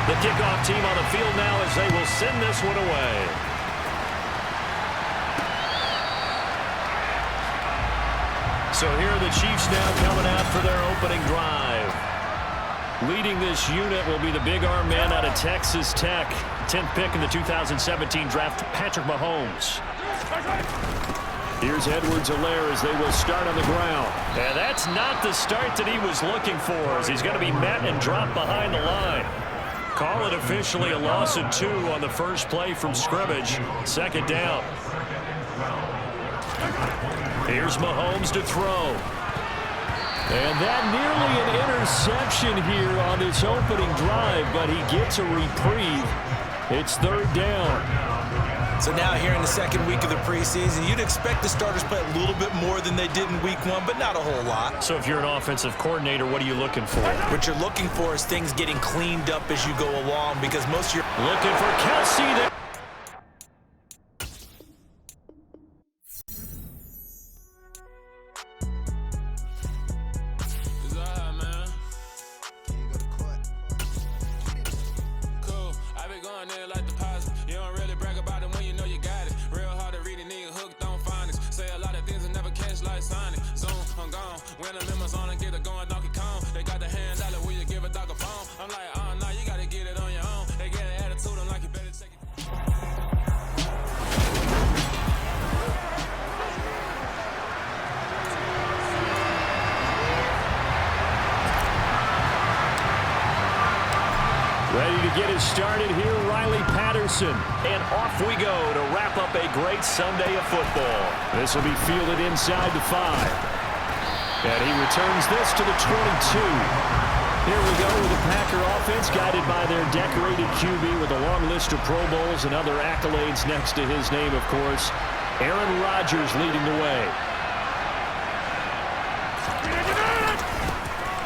The kickoff team on the field now as they will send this one away. So here are the Chiefs now coming out for their opening drive. Leading this unit will be the big arm man out of Texas Tech. 10th pick in the 2017 draft, Patrick Mahomes. Here's Edwards-Helaire as they will start on the ground. And that's not the start that he was looking for, as he's going to be met and dropped behind the line. Call it officially a loss of 2 on the first play from scrimmage. Second down. Here's Mahomes to throw. And that nearly an interception here on this opening drive, but he gets a reprieve. It's third down. So now here in the second week of the preseason, you'd expect the starters play a little bit more than they did in week 1, but not a whole lot. So if you're an offensive coordinator, what are you looking for? What you're looking for is things getting cleaned up as you go along, because most of your... Looking for Kelsey there. Ready to get us started here, Riley Patterson. And off we go to wrap up a great Sunday of football. This will be fielded inside the 5. And he returns this to the 22. Here we go with the Packer offense guided by their decorated QB with a long list of Pro Bowls and other accolades next to his name, of course. Aaron Rodgers leading the way.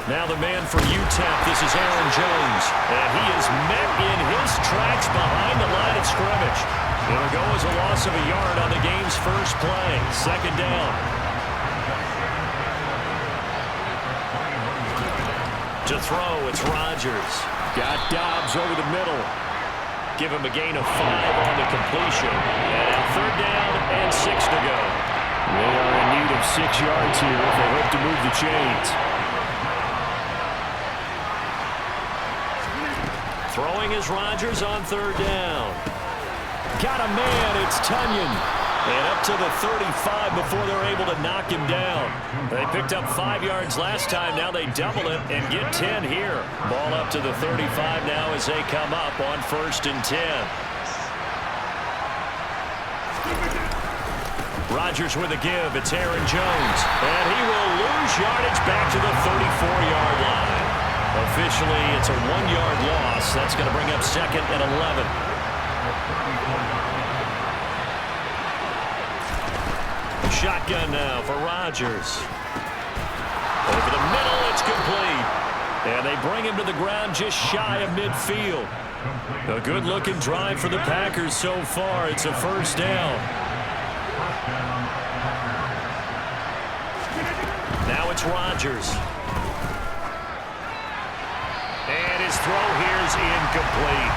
Now the man from UTEP, this is Aaron Jones. And he is met in his tracks behind the line of scrimmage. It'll go as a loss of a yard on the game's first play. Second down. To throw, it's Rodgers. Got Dobbs over the middle. Give him a gain of 5 on the completion. And now third down and 6 to go. They are in need of 6 yards here if they hope to move the chains. Throwing is Rodgers on third down. Got a man, it's Tonyan. And up to the 35 before they're able to knock him down. They picked up 5 yards last time. Now they double it and get 10 here. Ball up to the 35 now as they come up on 1st and 10. Rodgers with a give. It's Aaron Jones. And he will lose yardage back to the 34-yard line. Officially, it's a 1-yard loss. That's going to bring up 2nd and 11. Shotgun now for Rodgers. Over the middle, it's complete. And they bring him to the ground just shy of midfield. A good-looking drive for the Packers so far. It's a first down. Now it's Rodgers. And his throw here is incomplete.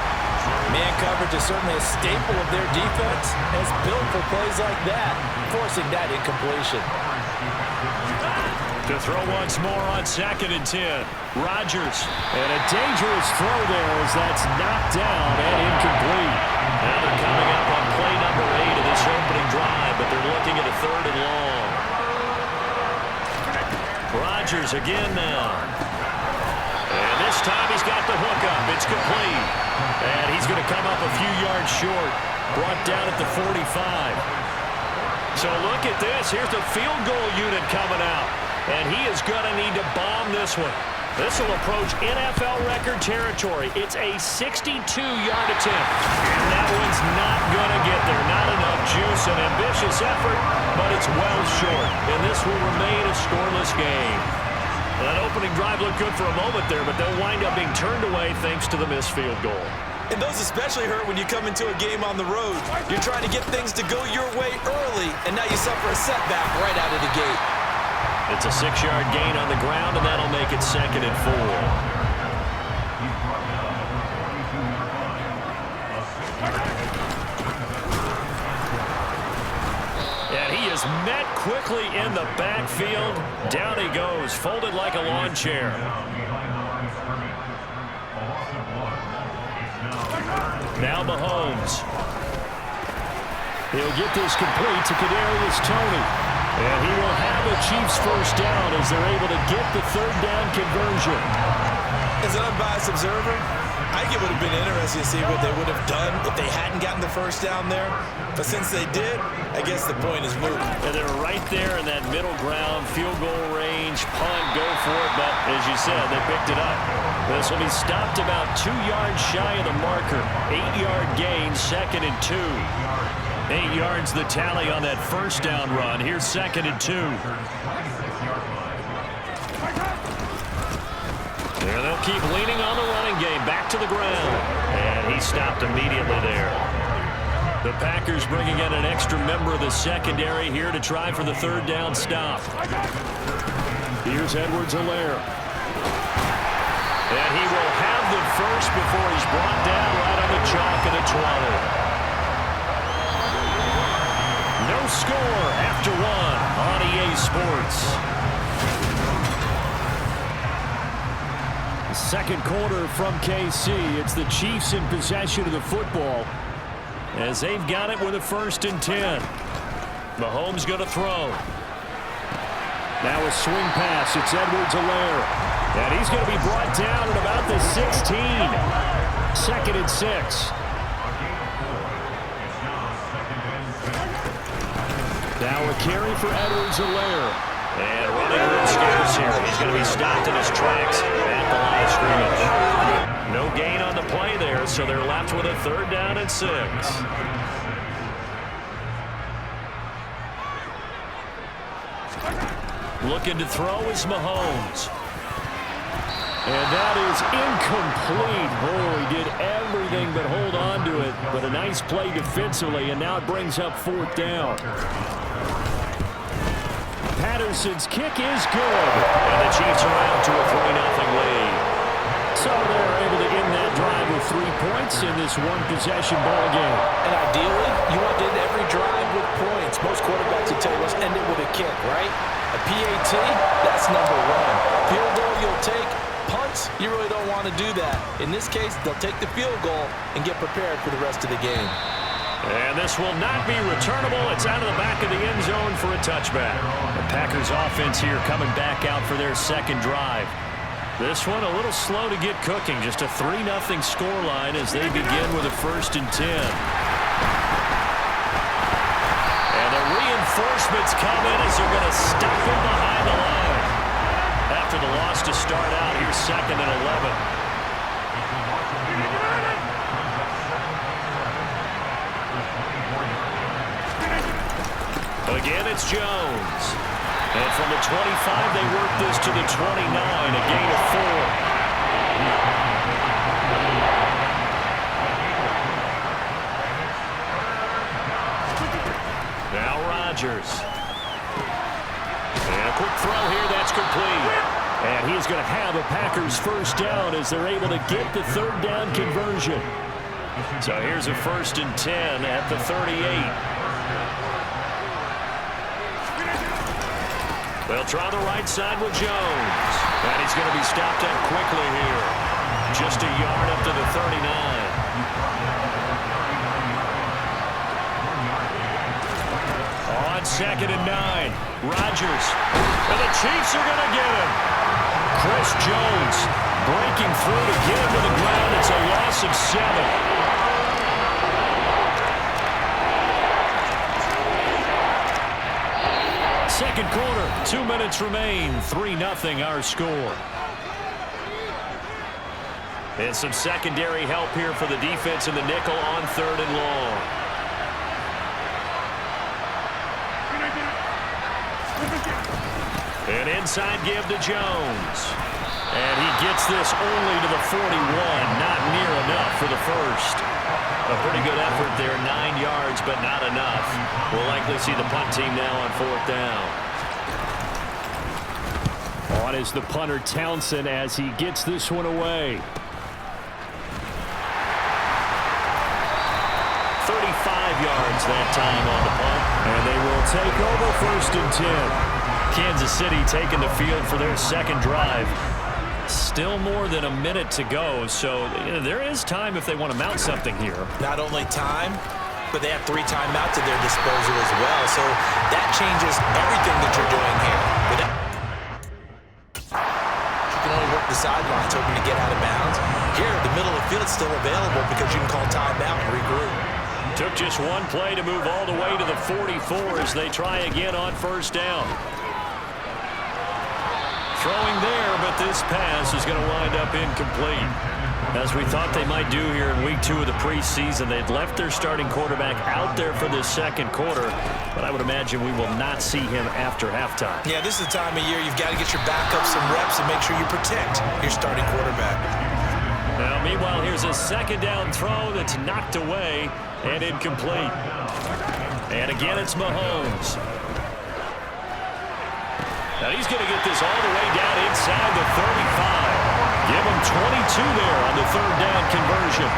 Man coverage is certainly a staple of their defense, as built for plays like that, forcing that incompletion. To throw once more on 2nd and 10. Rodgers. And a dangerous throw there as that's knocked down and incomplete. Now they're coming up on play number 8 of this opening drive, but they're looking at a 3rd and long. Rodgers again now. And this time he's got the hook up. It's complete. And he's going to come up a few yards short. Brought down at the 45. So look at this. Here's the field goal unit coming out. And he is going to need to bomb this one. This will approach NFL record territory. It's a 62-yard attempt. And that one's not going to get there. Not enough juice and ambitious effort, but it's well short. And this will remain a scoreless game. That opening drive looked good for a moment there, but they'll wind up being turned away thanks to the missed field goal. And those especially hurt when you come into a game on the road. You're trying to get things to go your way early, and now you suffer a setback right out of the gate. It's a 6-yard gain on the ground, and that'll make it 2nd and 4. is met quickly in the backfield. Down he goes, folded like a lawn chair. Now Mahomes. He'll get this complete to Kadarius Toney. And he will have a Chiefs first down as they're able to get the third down conversion. As an unbiased observer, I think it would have been interesting to see what they would have done if they hadn't gotten the first down there. But since they did, I guess the point is moved. And they're right there in that middle ground, field goal range, punt, go for it. But as you said, they picked it up. This will be stopped about 2 yards shy of the marker. 8-yard gain, 2nd and 2. 8 yards the tally on that first down run. Here's 2nd and 2. And they'll keep leaning on the running game. Back to the ground. And he stopped immediately there. The Packers bringing in an extra member of the secondary here to try for the third down stop. Here's Edwards-Helaire. And he will have the first before he's brought down right on the chalk of the 20. No score after 1 on EA Sports. Second quarter from KC. It's the Chiefs in possession of the football as they've got it with a 1st and 10. Mahomes going to throw. Now a swing pass. It's Edwards-Helaire. And he's going to be brought down at about the 16. 2nd and 6. Now a carry for Edwards-Helaire. And running room scarce here. He's going to be stopped in his tracks at the line of scrimmage. No gain on the play there, so they're left with a 3rd down and 6. Looking to throw is Mahomes. And that is incomplete. Oh, he did everything but hold on to it. But a nice play defensively, and now it brings up 4th down. Patterson's kick is good. And the Chiefs are out to a 3-0 lead. So they're able to end that drive with 3 points in this one-possession ball game. And ideally, you want to end every drive with points. Most quarterbacks will tell you, let's end it with a kick, right? A PAT, that's number 1. Field goal you'll take. Punts, you really don't want to do that. In this case, they'll take the field goal and get prepared for the rest of the game. And this will not be returnable. It's out of the back of the end zone for a touchback. The Packers offense here coming back out for their second drive. This one a little slow to get cooking. Just a 3-0 scoreline as they begin with a 1st and 10. And the reinforcements come in as they're going to stop him behind the line. After the loss to start out, here's 2nd and 11. Again, it's Jones. And from the 25, they work this to the 29, a gain of 4. Now Rodgers. And a quick throw here, that's complete. And he's going to have a Packers first down as they're able to get the third down conversion. So here's a 1st and 10 at the 38. They'll try the right side with Jones. And he's going to be stopped up quickly here. Just a yard up to the 39. On 2nd and 9. Rodgers. And the Chiefs are going to get him. Chris Jones breaking through to get him to the ground. It's a loss of 7. Second quarter, 2 minutes remain. 3-0 our score. And some secondary help here for the defense in the nickel on 3rd and long. An inside give to Jones. And he gets this only to the 41. Not near enough for the first. A pretty good effort there, 9 yards, but not enough. We'll likely see the punt team now on 4th down. On is the punter Townsend as he gets this one away. 35 yards that time on the punt. And they will take over 1st and 10. Kansas City taking the field for their second drive. Still more than a minute to go, so there is time if they want to mount something here. Not only time, but they have 3 timeouts at their disposal as well, so that changes everything that you're doing here. You can only work the sidelines hoping to get out of bounds. Here, the middle of the field is still available because you can call timeout and regroup. Took just one play to move all the way to the 44 as they try again on 1st down. Throwing there, but this pass is going to wind up incomplete. As we thought they might do here in week 2 of the preseason, they'd left their starting quarterback out there for this second quarter, but I would imagine we will not see him after halftime. Yeah, this is the time of year you've got to get your backup some reps and make sure you protect your starting quarterback. Now, meanwhile, here's a 2nd down throw that's knocked away and incomplete. And again, it's Mahomes. Now he's going to get this all the way down inside the 35. Give him 22 there on the 3rd down conversion.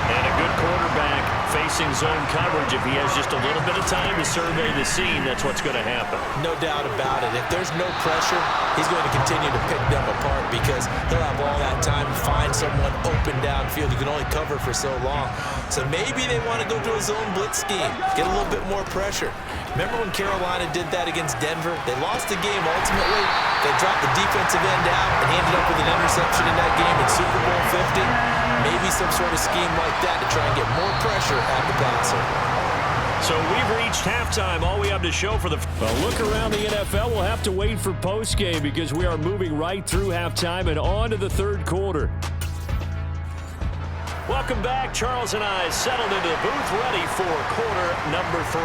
And a good quarterback facing zone coverage. If he has just a little bit of time to survey the scene, that's what's going to happen. No doubt about it. If there's no pressure, he's going to continue to pick them apart because he'll have all that time to find someone open downfield. You can only cover for so long. So maybe they want to go to a zone blitz scheme, get a little bit more pressure. Remember when Carolina did that against Denver? They lost the game ultimately. They dropped the defensive end out and ended up with an interception in that game in Super Bowl 50. Maybe some sort of scheme like that to try and get more pressure at the passer. So we've reached halftime. All we have to show for the look around the NFL, we'll have to wait for postgame because we are moving right through halftime and on to the 3rd quarter. Welcome back. Charles and I settled into the booth ready for quarter number 3.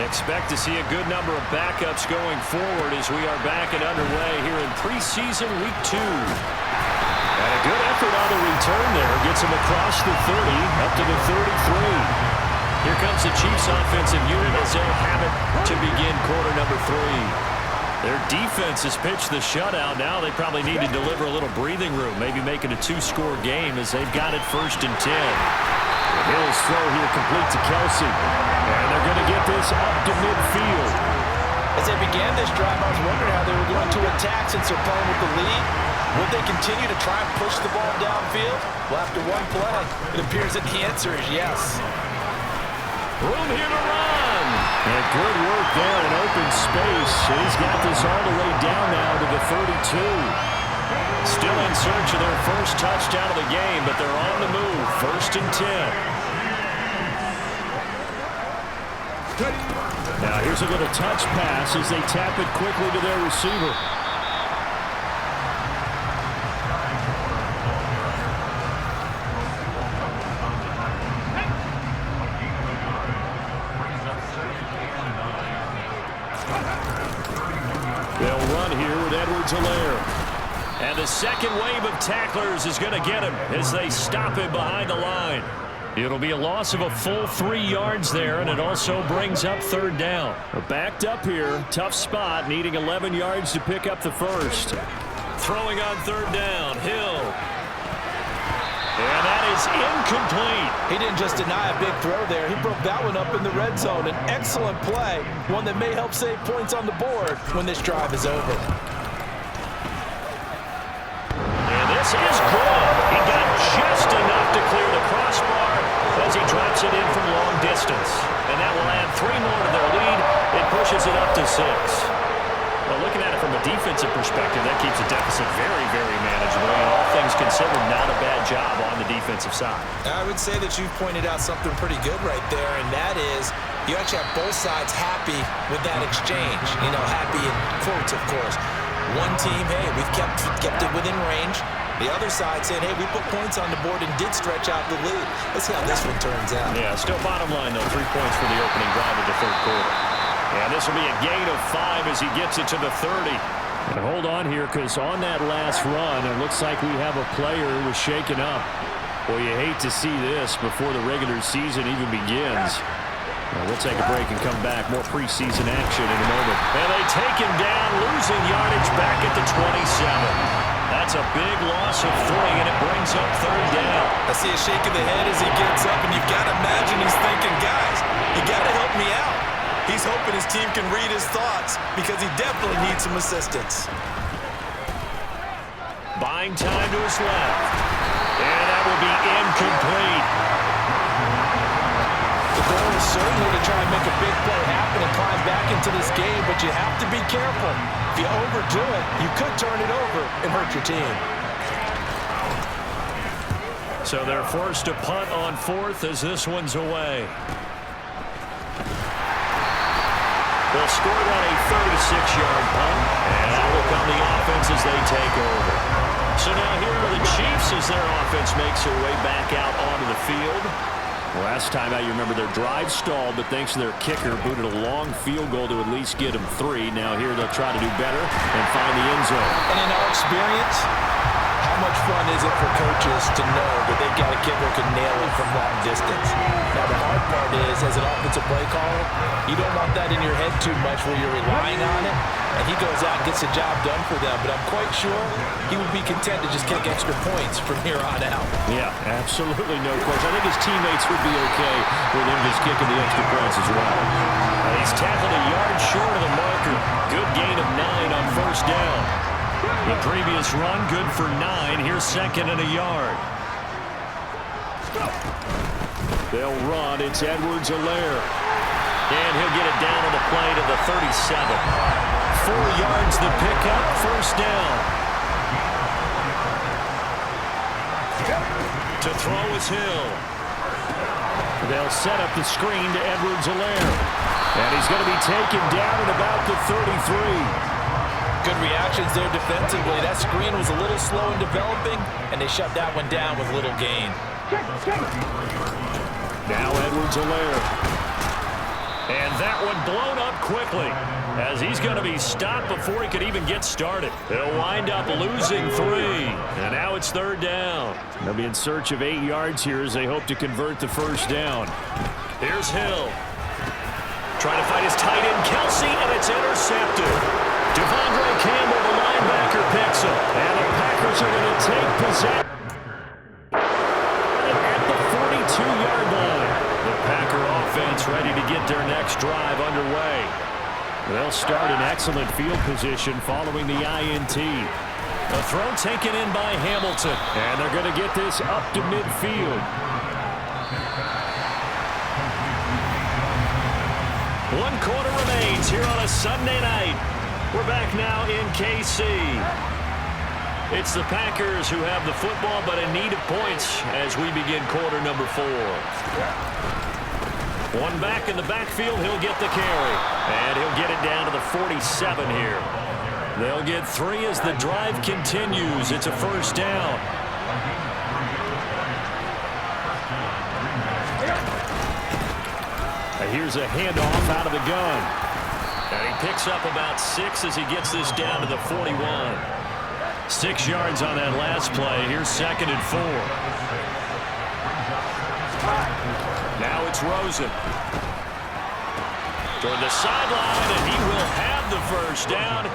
Expect to see a good number of backups going forward as we are back and underway here in preseason week 2. And a good effort on the return there. Gets him across the 30, up to the 33. Here comes the Chiefs offensive unit as they'll have it to begin quarter number 3. Their defense has pitched the shutout. Now they probably need to deliver a little breathing room, maybe make it a 2-score game as they've got it 1st and 10. Hill's throw here complete to Kelsey. And they're going to get this up to midfield. As they began this drive, I was wondering how they were going to attack since they're playing with the lead. Would they continue to try and push the ball downfield? Well, after one play, it appears that the answer is yes. Room here to run. And good work there in open space. He's got this all the way down now to the 32. Still in search of their first touchdown of the game, but they're on the move. 1st and 10. Now here's a little touch pass as they tap it quickly to their receiver. They'll run here with Edwards-Helaire. And the second wave of tacklers is going to get him as they stop him behind the line. It'll be a loss of a full 3 yards there, and it also brings up 3rd down. We're backed up here. Tough spot, needing 11 yards to pick up the first. Throwing on 3rd down, Hill. And that is incomplete. He didn't just deny a big throw there. He broke that one up in the red zone. An excellent play, one that may help save points on the board when this drive is over. And this is good. He got just enough to clear the crossbar as he drops it in from long distance. And that will add 3 more to their lead. It pushes it up to 6. Well, looking at it from a defensive perspective, that keeps the deficit very, very manageable. And all things considered, not a bad job on the defensive side. I would say that you've pointed out something pretty good right there, and that is you actually have both sides happy with that exchange. You know, happy in quotes, of course. One team, hey, we've kept it within range. The other side saying, hey, we put points on the board and did stretch out the lead. Let's see how this one turns out. Yeah, still bottom line, though, 3 points for the opening drive of the 3rd quarter. And this will be a gain of 5 as he gets it to the 30. And hold on here, because on that last run, it looks like we have a player who was shaken up. Well, you hate to see this before the regular season even begins. We'll take a break and come back. More preseason action in a moment. And they take him down, losing yardage back at the 27. That's a big loss of 3, and it brings up 3rd down. I see a shake of the head as he gets up, and you've got to imagine he's thinking, guys, you got to help me out. He's hoping his team can read his thoughts because he definitely needs some assistance. Buying time to his left. And that will be incomplete. The goal is certainly to try and make a big play happen and climb back into this game, but you have to be careful. If you overdo it, you could turn it over and hurt your team. So they're forced to punt on fourth as this one's away. They'll score that a 36-yard punt, and that will come the offense as they take over. So now here are the Chiefs as their offense makes their way back out onto the field. Last time out, you remember their drive stalled, but thanks to their kicker, booted a long field goal to at least get them 3. Now here they'll try to do better and find the end zone. And in our experience, how much fun is it for coaches to know that they've got a kicker who can nail it from long distance? Now, the hard part is, as an offensive play caller, you don't want that in your head too much where you're relying on it, and he goes out and gets the job done for them. But I'm quite sure he would be content to just kick extra points from here on out. Yeah, absolutely no question. I think his teammates would be okay with him just kicking the extra points as well. He's tackled a yard short of the marker. Good gain of 9 on first down. The previous run, good for 9. Here's second and a yard. They'll run. It's Edwards-Helaire. And he'll get it down on the play to the 37. 4 yards the pickup, first down. To throw is Hill. They'll set up the screen to Edwards-Helaire. And he's going to be taken down at about the 33. Good reactions there defensively. That screen was a little slow in developing, and they shut that one down with little gain. Now Edwards-Helaire. And that one blown up quickly as he's going to be stopped before he could even get started. They'll wind up losing 3. And now it's third down. They'll be in search of 8 yards here as they hope to convert the first down. Here's Hill. Trying to find his tight end, Kelsey, and it's intercepted. Devondre Campbell, the linebacker, picks him. And the Packers are going to take possession at the 42-yard line. The Packer offense ready to get their next drive underway. They'll start in excellent field position following the INT. A throw taken in by Hamilton. And they're going to get this up to midfield. 1 quarter remains here on a Sunday night. We're back now in KC. It's the Packers who have the football, but in need of points as we begin quarter number 4. One back in the backfield, he'll get the carry. And he'll get it down to the 47 here. They'll get 3 as the drive continues. It's a first down. And here's a handoff out of the gun. And he picks up about 6 as he gets this down to the 41. 6 yards on that last play. Here's second and 4. Now it's Rosen. Toward the sideline, and he will have the first down.